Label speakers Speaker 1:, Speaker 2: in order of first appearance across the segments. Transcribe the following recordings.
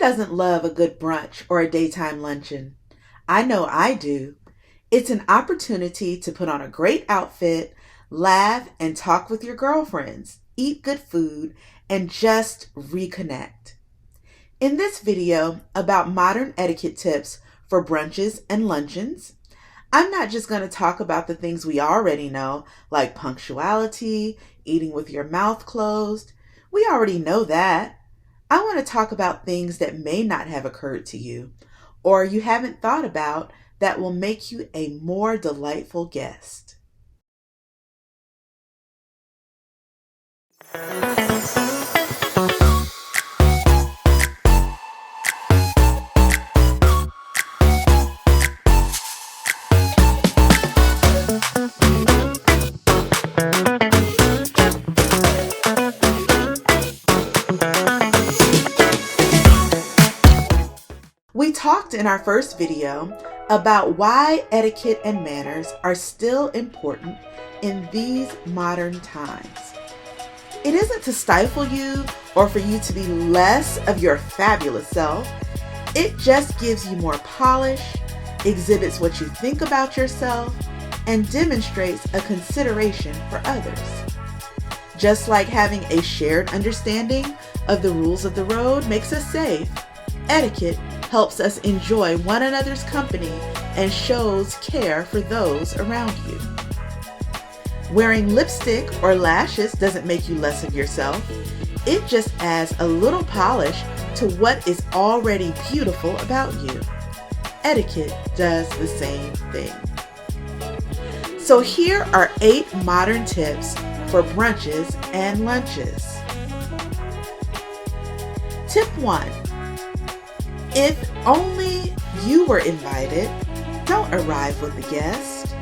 Speaker 1: doesn't love a good brunch or a daytime luncheon? I know I do. It's an opportunity to put on a great outfit, laugh, and talk with your girlfriends, eat good food, and just reconnect. In this video about modern etiquette tips for brunches and luncheons, I'm not just going to talk about the things we already know, like punctuality, eating with your mouth closed. We already know that. I want to talk about things that may not have occurred to you, or you haven't thought about, that will make you a more delightful guest. We talked in our first video about why etiquette and manners are still important in these modern times. It isn't to stifle you or for you to be less of your fabulous self. It just gives you more polish, exhibits what you think about yourself, and demonstrates a consideration for others. Just like having a shared understanding of the rules of the road makes us safe, etiquette helps us enjoy one another's company and shows care for those around you. Wearing lipstick or lashes doesn't make you less of yourself. It just adds a little polish to what is already beautiful about you. Etiquette does the same thing. So here are 8 modern tips for brunches and lunches. Tip 1. If only you were invited, don't arrive with a guest.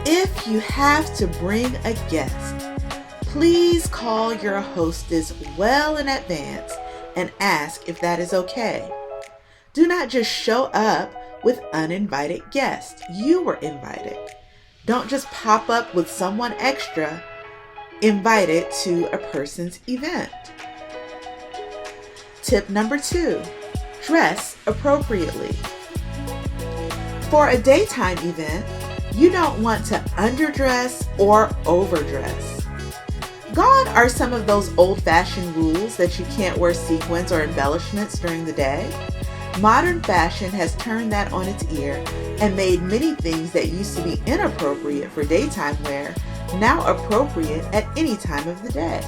Speaker 1: If you have to bring a guest, please call your hostess well in advance and ask if that is okay. Do not just show up with uninvited guests. You were invited. Don't just pop up with someone extra invited to a person's event. Tip number 2, dress appropriately. For a daytime event, you don't want to underdress or overdress. Gone are some of those old-fashioned rules that you can't wear sequins or embellishments during the day. Modern fashion has turned that on its ear and made many things that used to be inappropriate for daytime wear now appropriate at any time of the day.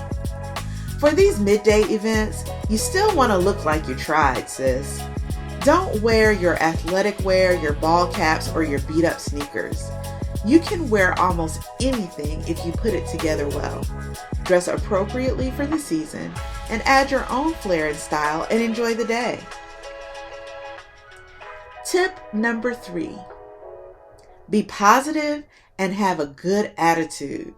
Speaker 1: For these midday events, you still want to look like you tried, sis. Don't wear your athletic wear, your ball caps, or your beat-up sneakers. You can wear almost anything if you put it together well. Dress appropriately for the season and add your own flair and style and enjoy the day. Tip number 3, be positive and have a good attitude.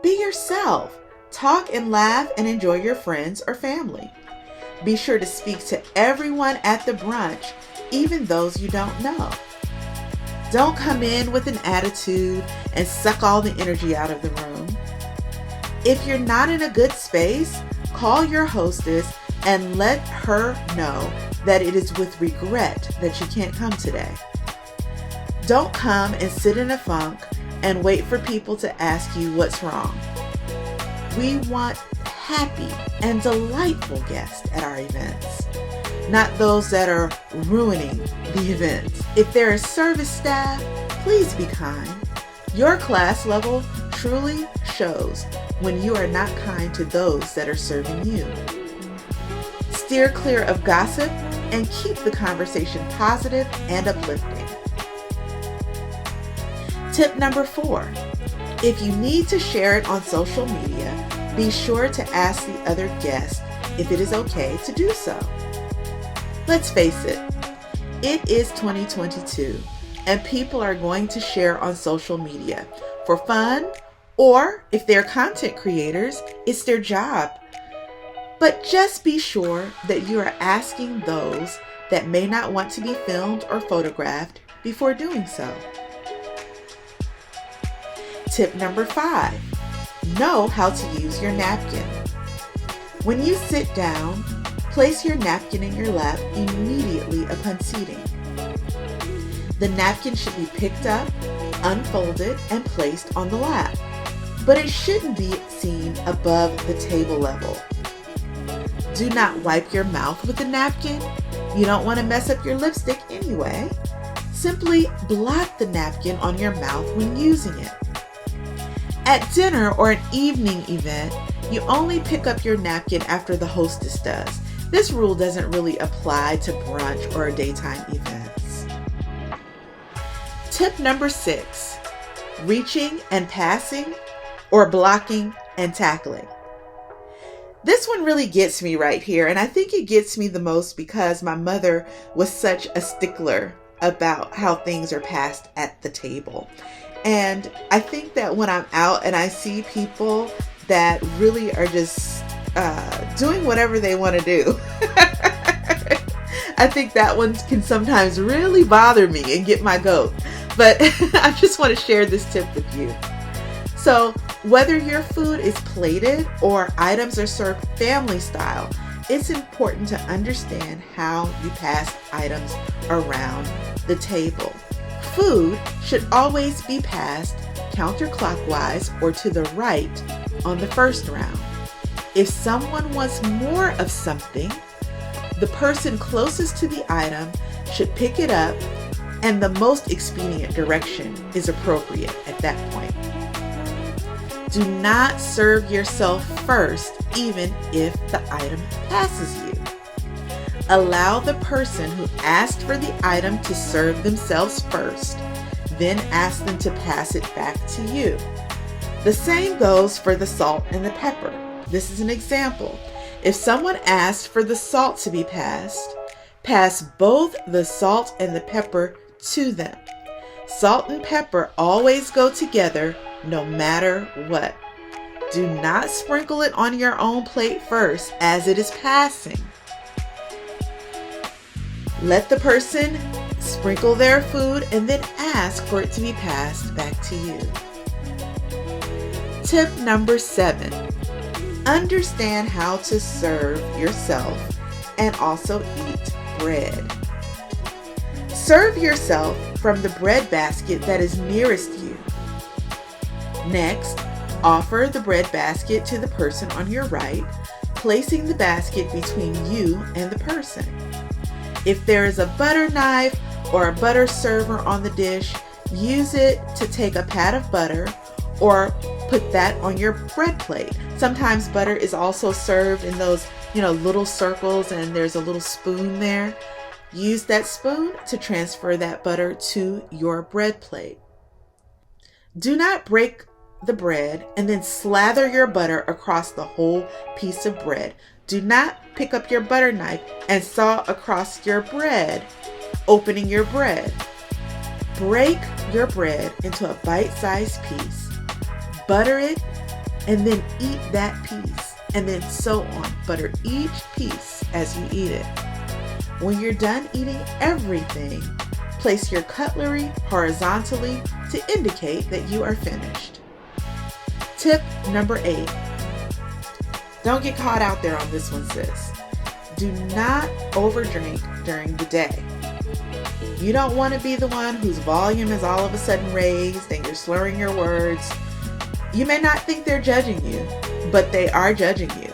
Speaker 1: Be yourself. Talk and laugh and enjoy your friends or family. Be sure to speak to everyone at the brunch, even those you don't know. Don't come in with an attitude and suck all the energy out of the room. If you're not in a good space, call your hostess and let her know that it is with regret that you can't come today. Don't come and sit in a funk and wait for people to ask you what's wrong. We want happy and delightful guests at our events, not those that are ruining the event. If there is service staff, please be kind. Your class level truly shows when you are not kind to those that are serving you. Steer clear of gossip and keep the conversation positive and uplifting. Tip number 4. If you need to share it on social media, be sure to ask the other guest if it is okay to do so. Let's face it, it is 2022 and people are going to share on social media for fun, or if they're content creators, it's their job. But just be sure that you are asking those that may not want to be filmed or photographed before doing so. Tip number 5, know how to use your napkin. When you sit down, Place your napkin in your lap immediately upon seating. The napkin should be picked up, unfolded, and placed on the lap, but it shouldn't be seen above the table level. Do not wipe your mouth with the napkin. You don't want to mess up your lipstick anyway. Simply blot the napkin on your mouth when using it. At dinner or an evening event, you only pick up your napkin after the hostess does. This rule doesn't really apply to brunch or daytime events. Tip number 6, reaching and passing or blocking and tackling. This one really gets me right here, and I think it gets me the most because my mother was such a stickler about how things are passed at the table. And I think that when I'm out and I see people that really are just doing whatever they want to do, I think that one can sometimes really bother me and get my goat. But I just want to share this tip with you. So whether your food is plated or items are served family style, it's important to understand how you pass items around the table. Food should always be passed counterclockwise or to the right on the first round. If someone wants more of something, the person closest to the item should pick it up, and the most expedient direction is appropriate at that point. Do not serve yourself first, even if the item passes you. Allow the person who asked for the item to serve themselves first, then ask them to pass it back to you. The same goes for the salt and the pepper. This is an example. If someone asked for the salt to be passed, pass both the salt and the pepper to them. Salt and pepper always go together no matter what. Do not sprinkle it on your own plate first as it is passing. Let the person sprinkle their food and then ask for it to be passed back to you. Tip number 7. Understand how to serve yourself and also eat bread. Serve yourself from the bread basket that is nearest you. Next, offer the bread basket to the person on your right, placing the basket between you and the person. If there is a butter knife or a butter server on the dish, use it to take a pat of butter or put that on your bread plate. Sometimes butter is also served in those, little circles, and there's a little spoon there. Use that spoon to transfer that butter to your bread plate. Do not break the bread and then slather your butter across the whole piece of bread. Do not pick up your butter knife and saw across your bread, opening your bread. Break your bread into a bite-sized piece, butter it, and then eat that piece, and then so on. Butter each piece as you eat it. When you're done eating everything, place your cutlery horizontally to indicate that you are finished. Tip number 8. Don't get caught out there on this one, sis. Do not overdrink during the day. You don't want to be the one whose volume is all of a sudden raised and you're slurring your words. You may not think they're judging you, but they are judging you.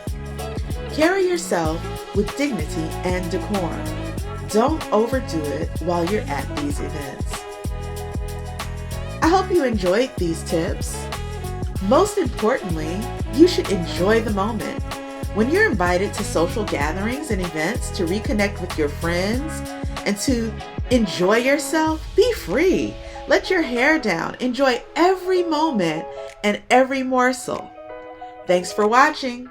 Speaker 1: Carry yourself with dignity and decorum. Don't overdo it while you're at these events. I hope you enjoyed these tips. Most importantly, you should enjoy the moment. When you're invited to social gatherings and events to reconnect with your friends and to enjoy yourself, be free. Let your hair down. Enjoy every moment and every morsel. Thanks for watching.